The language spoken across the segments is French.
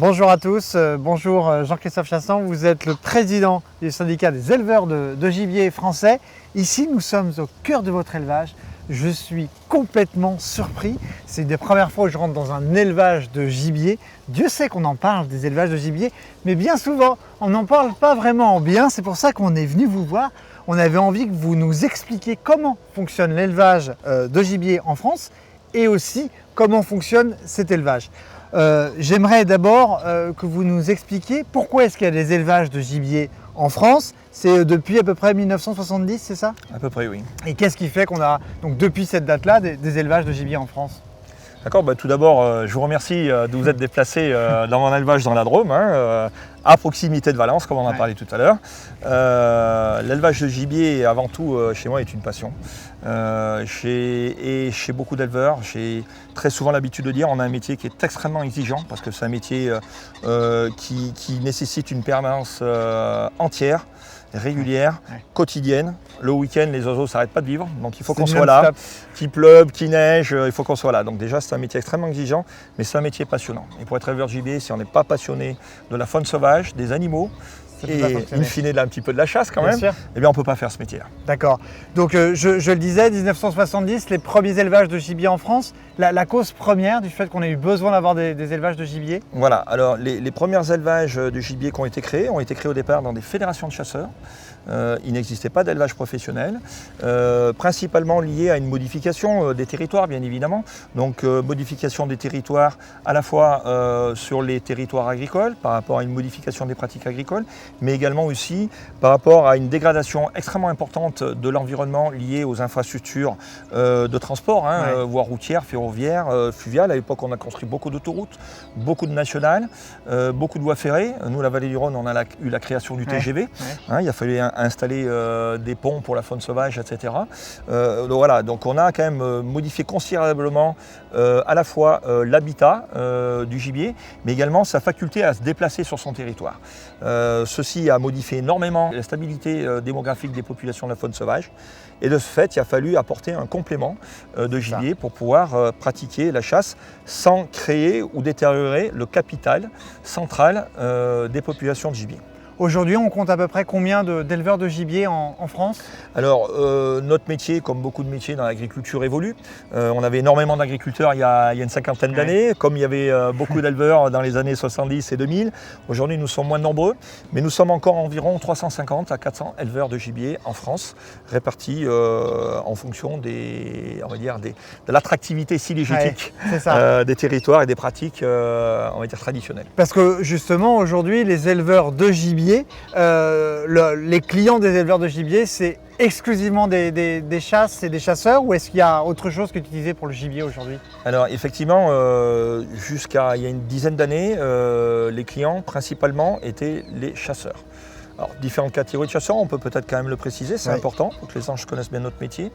Bonjour à tous, bonjour Jean-Christophe Chassan, vous êtes le président du syndicat des éleveurs de gibier français. Ici, nous sommes au cœur de votre élevage. Je suis complètement surpris. C'est une des premières fois où je rentre dans un élevage de gibier. Dieu sait qu'on en parle des élevages de gibier, mais bien souvent, on n'en parle pas vraiment en bien. C'est pour ça qu'on est venu vous voir. On avait envie que vous nous expliquiez comment fonctionne l'élevage de gibier en France et aussi comment fonctionne cet élevage. J'aimerais d'abord que vous nous expliquiez pourquoi est-ce qu'il y a des élevages de gibier en France. C'est depuis à peu près 1970, c'est ça? À peu près, oui. Et qu'est-ce qui fait qu'on a, donc depuis cette date-là, des élevages de gibier en France? D'accord, tout d'abord, je vous remercie de vous être déplacé dans mon élevage dans la Drôme, à proximité de Valence, comme on en a parlé tout à l'heure. L'élevage de gibier, avant tout, chez moi, est une passion. Chez beaucoup d'éleveurs, j'ai très souvent l'habitude de dire on a un métier qui est extrêmement exigeant, parce que c'est un métier qui nécessite une permanence entière, régulière, quotidienne. Le week-end, les oiseaux ne s'arrêtent pas de vivre, donc il faut qu'on soit là. Qu'il pleuve, qu'il neige, il faut qu'on soit là. Donc déjà, c'est un métier extrêmement exigeant, mais c'est un métier passionnant. Et pour être éleveur de gibier, si on n'est pas passionné de la faune sauvage, des animaux, et in fine un petit peu de la chasse quand même, eh bien on ne peut pas faire ce métier-là. D'accord. Donc je le disais, 1970, les premiers élevages de gibier en France, la cause première du fait qu'on ait eu besoin d'avoir des élevages de gibier? Voilà, alors les premiers élevages de gibier qui ont été créés au départ dans des fédérations de chasseurs. Il n'existait pas d'élevage professionnel, principalement lié à une modification des territoires, bien évidemment. Donc modification des territoires à la fois sur les territoires agricoles, par rapport à une modification des pratiques agricoles, mais également aussi par rapport à une dégradation extrêmement importante de l'environnement lié aux infrastructures de transport, voire routières, ferroviaires, fluviales. À l'époque, on a construit beaucoup d'autoroutes, beaucoup de nationales, beaucoup de voies ferrées. Nous, la vallée du Rhône, on a eu la création du TGV. Il a fallu installer des ponts pour la faune sauvage, etc. Donc on a quand même modifié considérablement à la fois l'habitat du gibier, mais également sa faculté à se déplacer sur son territoire. Ceci a modifié énormément la stabilité démographique des populations de la faune sauvage. Et de ce fait, il a fallu apporter un complément de gibier pour pouvoir pratiquer la chasse sans créer ou détériorer le capital central des populations de gibier. Aujourd'hui, on compte à peu près combien d'éleveurs de gibier en France? Alors, notre métier, comme beaucoup de métiers dans l'agriculture, évolue. On avait énormément d'agriculteurs il y a une cinquantaine d'années, comme il y avait beaucoup d'éleveurs dans les années 70 et 2000. Aujourd'hui, nous sommes moins nombreux, mais nous sommes encore environ 350 à 400 éleveurs de gibier en France, répartis en fonction de l'attractivité cynégétique des territoires et des pratiques on va dire, traditionnelles. Parce que justement, aujourd'hui, les éleveurs de gibier, les clients des éleveurs de gibier, c'est exclusivement des chasses et des chasseurs, ou est-ce qu'il y a autre chose que d'utiliser pour le gibier aujourd'hui? Alors effectivement, jusqu'à il y a une dizaine d'années, les clients principalement étaient les chasseurs. Alors, différentes catégories de chasseurs, on peut peut-être quand même le préciser, c'est important pour que les gens connaissent bien notre métier.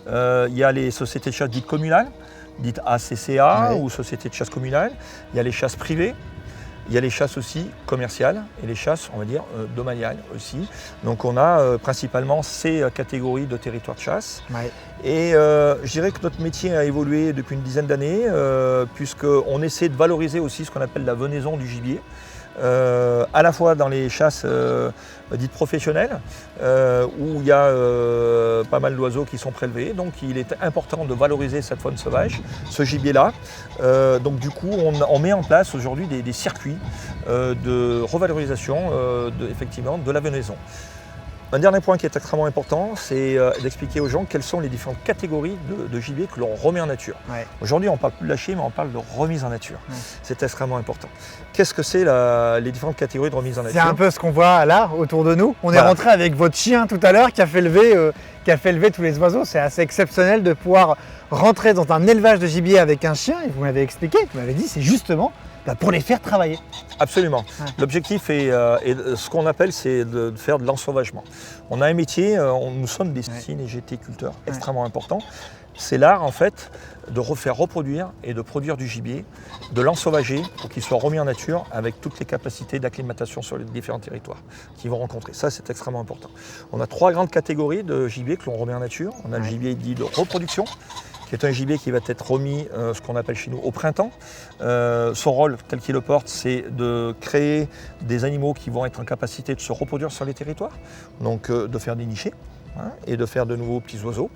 Il y a les sociétés de chasse dites communales, dites ACCA ou sociétés de chasse communales. Il y a les chasses privées. Il y a les chasses aussi commerciales et les chasses, on va dire, domaniales aussi. Donc on a principalement ces catégories de territoires de chasse. Et je dirais que notre métier a évolué depuis une dizaine d'années, puisqu'on essaie de valoriser aussi ce qu'on appelle la venaison du gibier. À la fois dans les chasses dites professionnelles, où il y a pas mal d'oiseaux qui sont prélevés. Donc il est important de valoriser cette faune sauvage, ce gibier-là. Donc du coup, on met en place aujourd'hui des circuits de revalorisation effectivement, de la venaison. Un dernier point qui est extrêmement important, c'est d'expliquer aux gens quelles sont les différentes catégories de gibier que l'on remet en nature. Aujourd'hui, on ne parle plus de lâcher, mais on parle de remise en nature. C'est extrêmement important. Qu'est-ce que c'est les différentes catégories de remise en nature? C'est un peu ce qu'on voit là, autour de nous. On est rentré avec votre chien tout à l'heure qui a fait lever tous les oiseaux. C'est assez exceptionnel de pouvoir rentrer dans un élevage de gibier avec un chien. Et vous m'avez expliqué, vous m'avez dit, c'est justement pour les faire travailler. Absolument. L'objectif est ce qu'on appelle, c'est de faire de l'ensauvagement. On a un métier, nous sommes des cynégéticulteurs extrêmement importants. C'est l'art en fait de faire reproduire et de produire du gibier, de l'ensauvager pour qu'il soit remis en nature avec toutes les capacités d'acclimatation sur les différents territoires qu'ils vont rencontrer. Ça, c'est extrêmement important. On a trois grandes catégories de gibier que l'on remet en nature. On a le gibier dit de reproduction, qui est un gibier qui va être remis, ce qu'on appelle chez nous, au printemps. Son rôle, tel qu'il le porte, c'est de créer des animaux qui vont être en capacité de se reproduire sur les territoires, donc de faire des nichés. Et de faire de nouveaux petits oiseaux,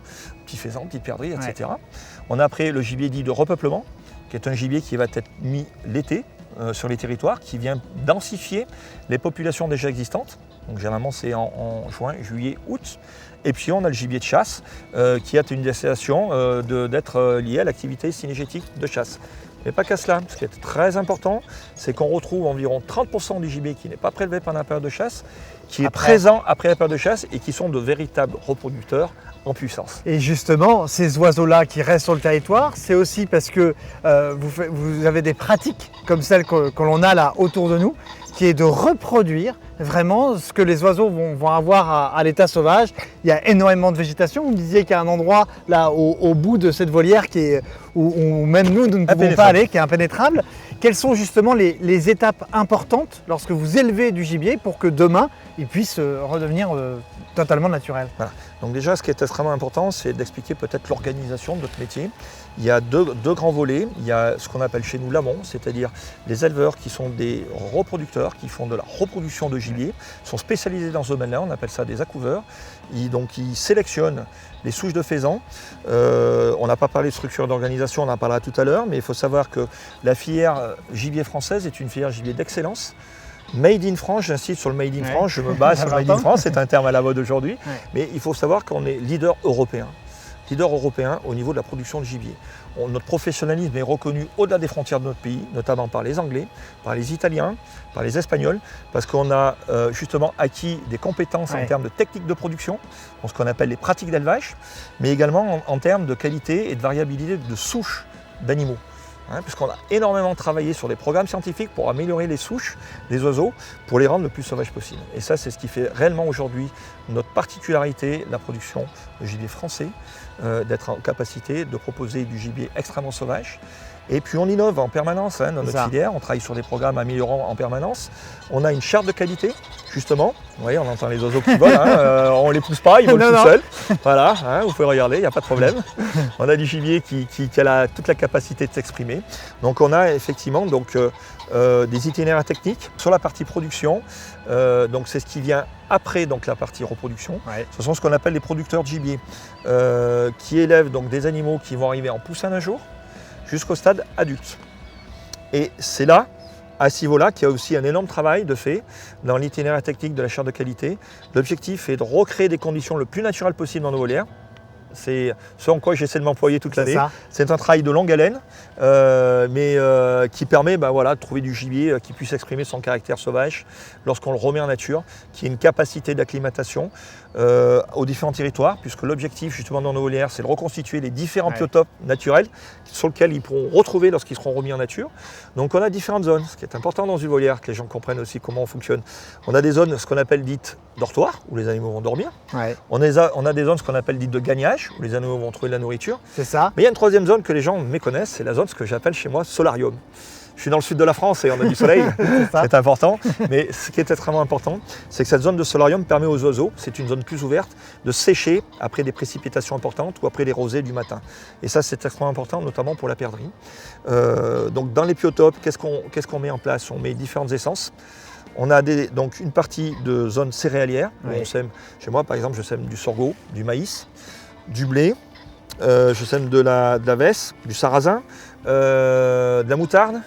petits faisans, petites perdrix, etc. Ouais. On a après le gibier dit de repeuplement, qui est un gibier qui va être mis l'été sur les territoires, qui vient densifier les populations déjà existantes. Donc généralement c'est en juin, juillet, août. Et puis on a le gibier de chasse, qui a une destination d'être lié à l'activité cynégétique de chasse. Mais pas qu'à cela, ce qui est très important, c'est qu'on retrouve environ 30% du gibier qui n'est pas prélevé pendant la période de chasse, qui est présent après la période de chasse et qui sont de véritables reproducteurs en puissance. Et justement, ces oiseaux-là qui restent sur le territoire, c'est aussi parce que vous avez des pratiques comme celles que l'on a là autour de nous, qui est de reproduire vraiment ce que les oiseaux vont avoir à l'état sauvage. Il y a énormément de végétation. Vous me disiez qu'il y a un endroit là au bout de cette volière qui est, où même nous ne pouvons pas aller, qui est impénétrable. Quelles sont justement les étapes importantes lorsque vous élevez du gibier pour que demain il puisse redevenir totalement naturel? Voilà. Donc déjà, ce qui est extrêmement important, c'est d'expliquer peut-être l'organisation de notre métier. Il y a deux grands volets. Il y a ce qu'on appelle chez nous l'amont, c'est-à-dire les éleveurs qui sont des reproducteurs, qui font de la reproduction de gibier, sont spécialisés dans ce domaine-là, on appelle ça des accouveurs. Ils sélectionnent les souches de faisans. On n'a pas parlé de structure d'organisation, on en parlera tout à l'heure, mais il faut savoir que la filière gibier française est une filière gibier d'excellence. Made in France, j'insiste sur le Made in France, je me base sur le Made in France, c'est un terme à la mode aujourd'hui, mais il faut savoir qu'on est leader européen au niveau de la production de gibier. Notre professionnalisme est reconnu au-delà des frontières de notre pays, notamment par les Anglais, par les Italiens, par les Espagnols, parce qu'on a justement acquis des compétences en termes de techniques de production, ce qu'on appelle les pratiques d'élevage, mais également en termes de qualité et de variabilité de souches d'animaux. Puisqu'on a énormément travaillé sur des programmes scientifiques pour améliorer les souches des oiseaux, pour les rendre le plus sauvages possible. Et ça, c'est ce qui fait réellement aujourd'hui notre particularité, la production de gibier français, d'être en capacité de proposer du gibier extrêmement sauvage. Et puis on innove en permanence dans notre filière, on travaille sur des programmes améliorants en permanence. On a une charte de qualité, justement. Vous voyez, on entend les oiseaux qui volent, on ne les pousse pas, ils volent tout seuls. Voilà, vous pouvez regarder, il n'y a pas de problème. On a du gibier qui a toute la capacité de s'exprimer. Donc on a effectivement des itinéraires techniques sur la partie production. Donc c'est ce qui vient après la partie reproduction. Ce sont ce qu'on appelle les producteurs de gibier, qui élèvent donc des animaux qui vont arriver en poussin d'un jour, jusqu'au stade adulte. Et c'est là, à ce niveau-là, qu'il y a aussi un énorme travail de fait dans l'itinéraire technique de la chaire de qualité. L'objectif est de recréer des conditions le plus naturelles possible dans nos volières. C'est ce en quoi j'essaie de m'employer toute l'année. C'est un travail de longue haleine, mais qui permet de trouver du gibier qui puisse exprimer son caractère sauvage lorsqu'on le remet en nature, qui ait une capacité d'acclimatation aux différents territoires, puisque l'objectif justement dans nos volières, c'est de reconstituer les différents biotopes naturels sur lesquels ils pourront retrouver lorsqu'ils seront remis en nature. Donc on a différentes zones, ce qui est important dans une volière, que les gens comprennent aussi comment on fonctionne. On a des zones, ce qu'on appelle dites dortoirs, où les animaux vont dormir. On a des zones, ce qu'on appelle dites de gagnage, où les animaux vont trouver de la nourriture. C'est ça. Mais il y a une troisième zone que les gens méconnaissent, c'est la zone, ce que j'appelle chez moi solarium. Je suis dans le sud de la France et on a du soleil, c'est important. Mais ce qui est extrêmement important, c'est que cette zone de solarium permet aux oiseaux, c'est une zone plus ouverte, de sécher après des précipitations importantes ou après les rosées du matin. Et ça, c'est extrêmement important, notamment pour la perdrix. Donc dans les biotopes, qu'est-ce qu'on met en place? On met différentes essences. On a donc une partie de zone céréalière. On sème, chez moi, par exemple, je sème du sorgho, du maïs, du blé, je sème de la vesse, du sarrasin, de la moutarde.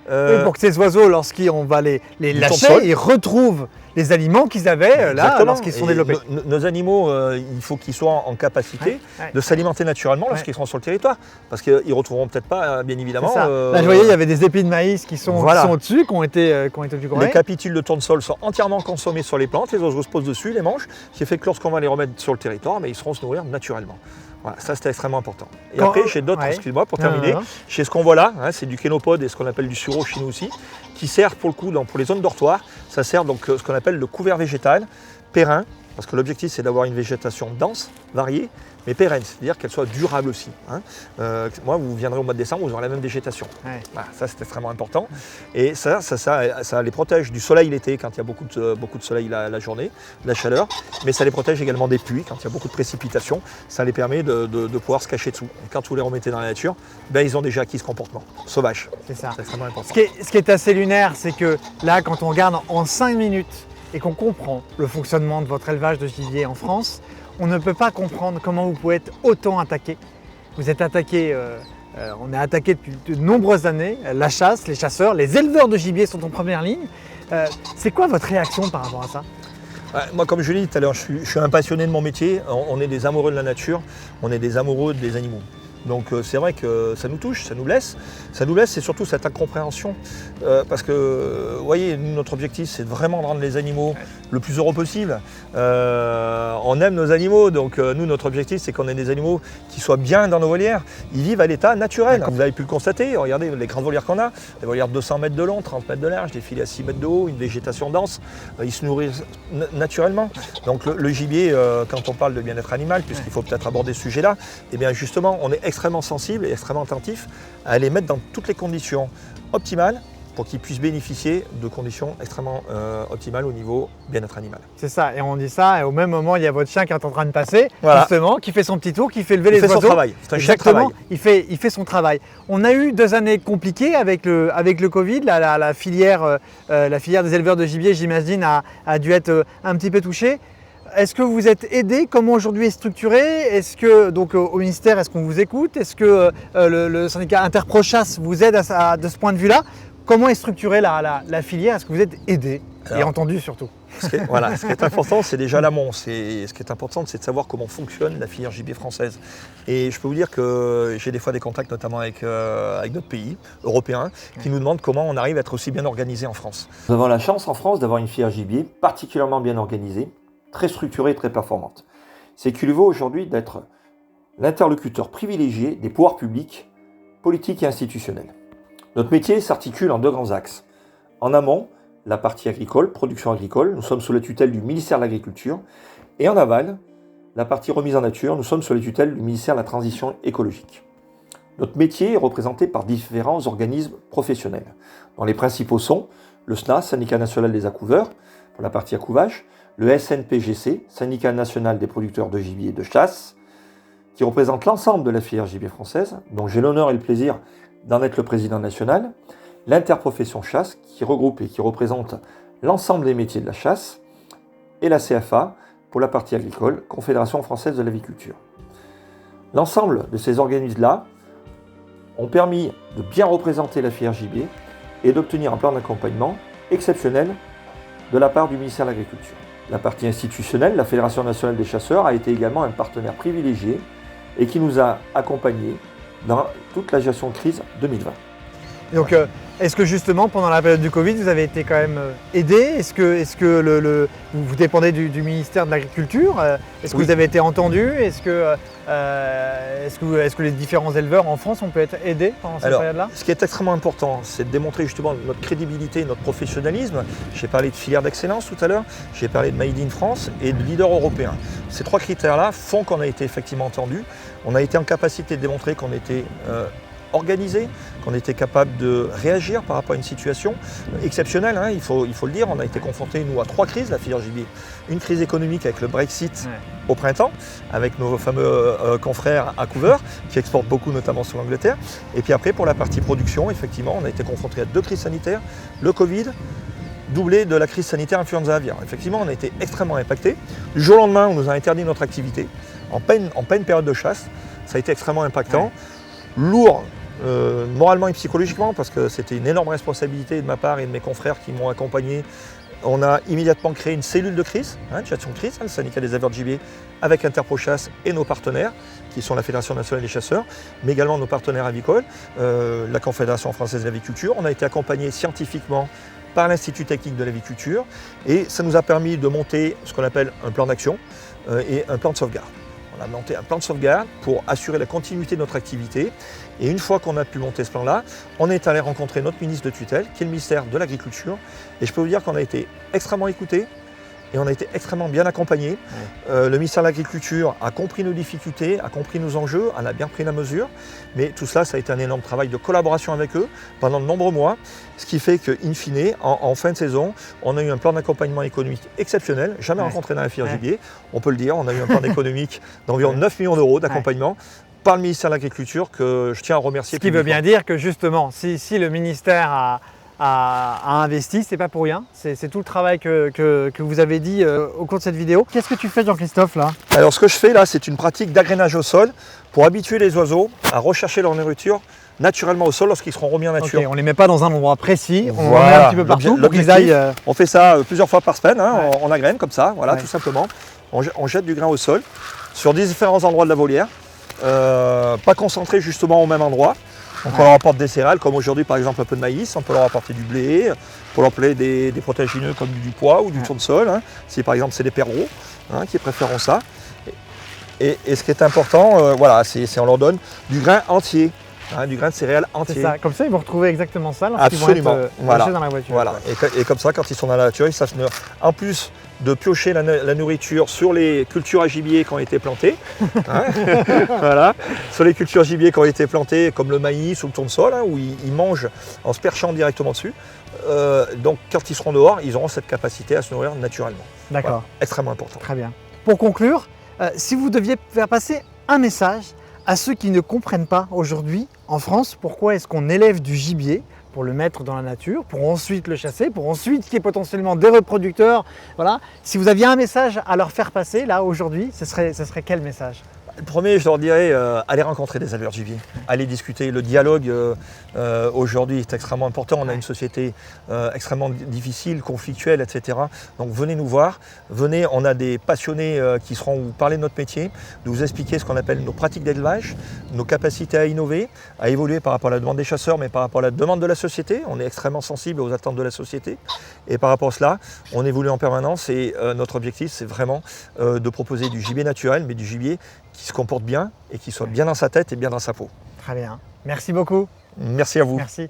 Oui, pour que ces oiseaux, lorsqu'on va les lâcher, ils retrouvent les aliments qu'ils avaient là lorsqu'ils sont développés. Nos animaux, il faut qu'ils soient en capacité de s'alimenter naturellement lorsqu'ils seront sur le territoire. Parce qu'ils ne retrouveront peut-être pas, bien évidemment. Là, je voyais, il y avait des épis de maïs qui sont au-dessus, qui ont été picorés. Les capitules de tournesol sont entièrement consommés sur les plantes, les oiseaux se posent dessus, les mangent, ce qui fait que lorsqu'on va les remettre sur le territoire, ils seront se nourrir naturellement. Voilà, ça c'était extrêmement important. Et après, j'ai d'autres, excuse-moi, pour terminer, chez ce qu'on voit là, c'est du kénopode et ce qu'on appelle du sureau chez nous aussi, qui sert pour le coup, pour les zones dortoirs, ça sert donc ce qu'on appelle le couvert végétal, périn, parce que l'objectif c'est d'avoir une végétation dense, variée, mais pérenne, c'est-à-dire qu'elle soit durable aussi. Moi, vous viendrez au mois de décembre, vous aurez la même végétation. Ouais. Voilà, ça c'est extrêmement important. Et ça les protège du soleil l'été quand il y a beaucoup de soleil la journée, de la chaleur, mais ça les protège également des pluies quand il y a beaucoup de précipitations. Ça les permet de pouvoir se cacher dessous. Et quand vous les remettez dans la nature, ils ont déjà acquis ce comportement sauvage. C'est ça. C'est extrêmement important. Ce qui est assez lunaire, c'est que là, quand on regarde en 5 minutes et qu'on comprend le fonctionnement de votre élevage de gibier en France, on ne peut pas comprendre comment vous pouvez être autant attaqué. Vous êtes attaqué, on est attaqué depuis de nombreuses années. La chasse, les chasseurs, les éleveurs de gibier sont en première ligne. C'est quoi votre réaction par rapport à ça ? Moi, comme je l'ai dit tout à l'heure, je suis un passionné de mon métier. On est des amoureux de la nature, on est des amoureux des animaux. Donc c'est vrai que ça nous touche, ça nous blesse. Ça nous blesse, c'est surtout cette incompréhension. Parce que, vous voyez, notre objectif, c'est vraiment de rendre les animaux le plus heureux possible. On aime nos animaux, donc nous, notre objectif, c'est qu'on ait des animaux qui soient bien dans nos volières. Ils vivent à l'état naturel. Vous avez pu le constater, regardez les grandes volières qu'on a. Des volières de 200 mètres de long, 30 mètres de large, des filets à 6 mètres de haut, une végétation dense. Ils se nourrissent naturellement. Donc le gibier, quand on parle de bien-être animal, puisqu'il faut peut-être aborder ce sujet-là, eh bien justement, on est extrêmement sensible et extrêmement attentif à les mettre dans toutes les conditions optimales pour qu'ils puissent bénéficier de conditions extrêmement optimales au niveau bien-être animal. C'est ça, et on dit ça, et au même moment, il y a votre chien qui est en train de passer, voilà. Justement, qui fait son petit tour, qui fait lever les oiseaux. Il fait son travail, c'est un chien de travail. Il fait son travail. On a eu 2 années compliquées avec le Covid, la filière des éleveurs de gibier, j'imagine, a dû être un petit peu touchée. Est-ce que vous êtes aidé? Comment aujourd'hui est structuré? Est-ce que, donc au ministère, est-ce qu'on vous écoute? Est-ce que le syndicat Interprochasse vous aide de ce point de vue-là? Comment est structurée la filière? Est-ce que vous êtes aidé et entendu surtout? Ce qui est important, c'est déjà l'amont. Ce qui est important, c'est de savoir comment fonctionne la filière gibier française. Et je peux vous dire que j'ai des fois des contacts, notamment avec d'autres pays européens, qui nous demandent comment on arrive à être aussi bien organisé en France. Nous avons la chance en France d'avoir une filière gibier particulièrement bien organisée, très structurée et très performante. C'est qu'il lui vaut aujourd'hui d'être l'interlocuteur privilégié des pouvoirs publics, politiques et institutionnels. Notre métier s'articule en 2 grands axes. En amont, la partie agricole, production agricole, nous sommes sous la tutelle du ministère de l'Agriculture. Et en aval, la partie remise en nature, nous sommes sous la tutelle du ministère de la Transition écologique. Notre métier est représenté par différents organismes professionnels, dont les principaux sont le SNAS, Syndicat national des accouveurs, pour la partie accouvage, le SNPGC, Syndicat national des producteurs de gibier et de chasse, qui représente l'ensemble de la filière gibier française, dont j'ai l'honneur et le plaisir d'en être le président national, l'interprofession chasse, qui regroupe et qui représente l'ensemble des métiers de la chasse, et la CFA, pour la partie agricole, Confédération française de l'aviculture. L'ensemble de ces organismes-là ont permis de bien représenter la filière gibier et d'obtenir un plan d'accompagnement exceptionnel de la part du ministère de l'Agriculture. La partie institutionnelle, la Fédération nationale des chasseurs, a été également un partenaire privilégié et qui nous a accompagnés dans toute la gestion de crise 2020. Donc, est-ce que justement, pendant la période du Covid, vous avez été quand même aidé? Est-ce que vous dépendez du ministère de l'Agriculture? Est-ce que vous avez été entendu? Est-ce que les différents éleveurs en France ont pu être aidés pendant cette période-là? Ce qui est extrêmement important, c'est de démontrer justement notre crédibilité, notre professionnalisme. J'ai parlé de filière d'excellence tout à l'heure, j'ai parlé de Made in France et de leader européen. Ces 3 critères-là font qu'on a été effectivement entendu. On a été en capacité de démontrer qu'on était organisé, qu'on était capable de réagir par rapport à une situation exceptionnelle, il faut le dire. On a été confrontés, nous, à 3 crises, la filière gibier. Une crise économique avec le Brexit au printemps, avec nos fameux confrères accouveurs, qui exportent beaucoup, notamment sur l'Angleterre. Et puis après, pour la partie production, effectivement, on a été confrontés à 2 crises sanitaires, le Covid, doublé de la crise sanitaire influenza aviaire. Effectivement, on a été extrêmement impactés. Du jour au lendemain, on nous a interdit notre activité, en pleine période de chasse. Ça a été extrêmement impactant, lourd, moralement et psychologiquement, parce que c'était une énorme responsabilité de ma part et de mes confrères qui m'ont accompagné. On a immédiatement créé une cellule de crise, une gestion de crise, le syndicat des éleveurs de gibier, avec Interprochasse et nos partenaires, qui sont la Fédération nationale des chasseurs, mais également nos partenaires avicoles, la Confédération française de l'aviculture. On a été accompagné scientifiquement par l'Institut technique de l'aviculture, et ça nous a permis de monter ce qu'on appelle un plan d'action et un plan de sauvegarde. On a monté un plan de sauvegarde pour assurer la continuité de notre activité. Et une fois qu'on a pu monter ce plan-là, on est allé rencontrer notre ministre de tutelle, qui est le ministère de l'Agriculture. Et je peux vous dire qu'on a été extrêmement écoutés et on a été extrêmement bien accompagnés. Le ministère de l'Agriculture a compris nos difficultés, a compris nos enjeux, en a bien pris la mesure, mais tout cela, ça a été un énorme travail de collaboration avec eux pendant de nombreux mois, ce qui fait qu'in fine, en fin de saison, on a eu un plan d'accompagnement économique exceptionnel, jamais rencontré dans la filière gibier, on peut le dire, on a eu un plan économique d'environ 9 millions d'euros d'accompagnement par le ministère de l'Agriculture que je tiens à remercier. Ce qui veut bien dire que justement, si le ministère a investi, c'est pas pour rien, c'est tout le travail que vous avez dit au cours de cette vidéo. Qu'est-ce que tu fais, Jean-Christophe, là? Alors ce que je fais là, c'est une pratique d'agrainage au sol pour habituer les oiseaux à rechercher leur nourriture naturellement au sol lorsqu'ils seront remis en nature. Okay, on ne les met pas dans un endroit précis, on voilà. les met un petit peu partout pour qu'ils aillent... On fait ça plusieurs fois par semaine, hein, on agrène comme ça, voilà, tout simplement. On jette du grain au sol sur différents endroits de la volière, pas concentré justement au même endroit. Donc on leur apporte des céréales, comme aujourd'hui par exemple un peu de maïs, on peut leur apporter du blé, on peut leur apporter des protéagineux comme du pois ou du tournesol, hein, si par exemple c'est des perdreaux qui préféreront ça. Et ce qui est important, voilà, c'est on leur donne du grain entier. Du grain de céréales entier. C'est ça, comme ça ils vont retrouver exactement ça lorsqu'ils vont être lâchés dans la voiture. Voilà. Et comme ça, quand ils sont dans la nature, ils savent, en plus de piocher la nourriture sur les cultures à gibier qui ont été plantées, voilà, sur les cultures gibier qui ont été plantées comme le maïs ou le tournesol, où ils mangent en se perchant directement dessus. Donc quand ils seront dehors, ils auront cette capacité à se nourrir naturellement. D'accord. Voilà, extrêmement important. Très bien. Pour conclure, si vous deviez faire passer un message à ceux qui ne comprennent pas aujourd'hui en France pourquoi est-ce qu'on élève du gibier pour le mettre dans la nature, pour ensuite le chasser, pour ensuite qu'il y ait potentiellement des reproducteurs. Voilà. Si vous aviez un message à leur faire passer là aujourd'hui, ce serait quel message? Le premier, je leur dirais, allez rencontrer des éleveurs de gibier, allez discuter. Le dialogue aujourd'hui est extrêmement important. On a une société extrêmement difficile, conflictuelle, etc. Donc venez nous voir, venez, on a des passionnés qui seront vous parler de notre métier, de vous expliquer ce qu'on appelle nos pratiques d'élevage, nos capacités à innover, à évoluer par rapport à la demande des chasseurs, mais par rapport à la demande de la société. On est extrêmement sensible aux attentes de la société. Et par rapport à cela, on évolue en permanence et notre objectif, c'est vraiment de proposer du gibier naturel, mais du gibier qui se comporte bien et qui soit bien dans sa tête et bien dans sa peau. Très bien. Merci beaucoup. Merci à vous. Merci.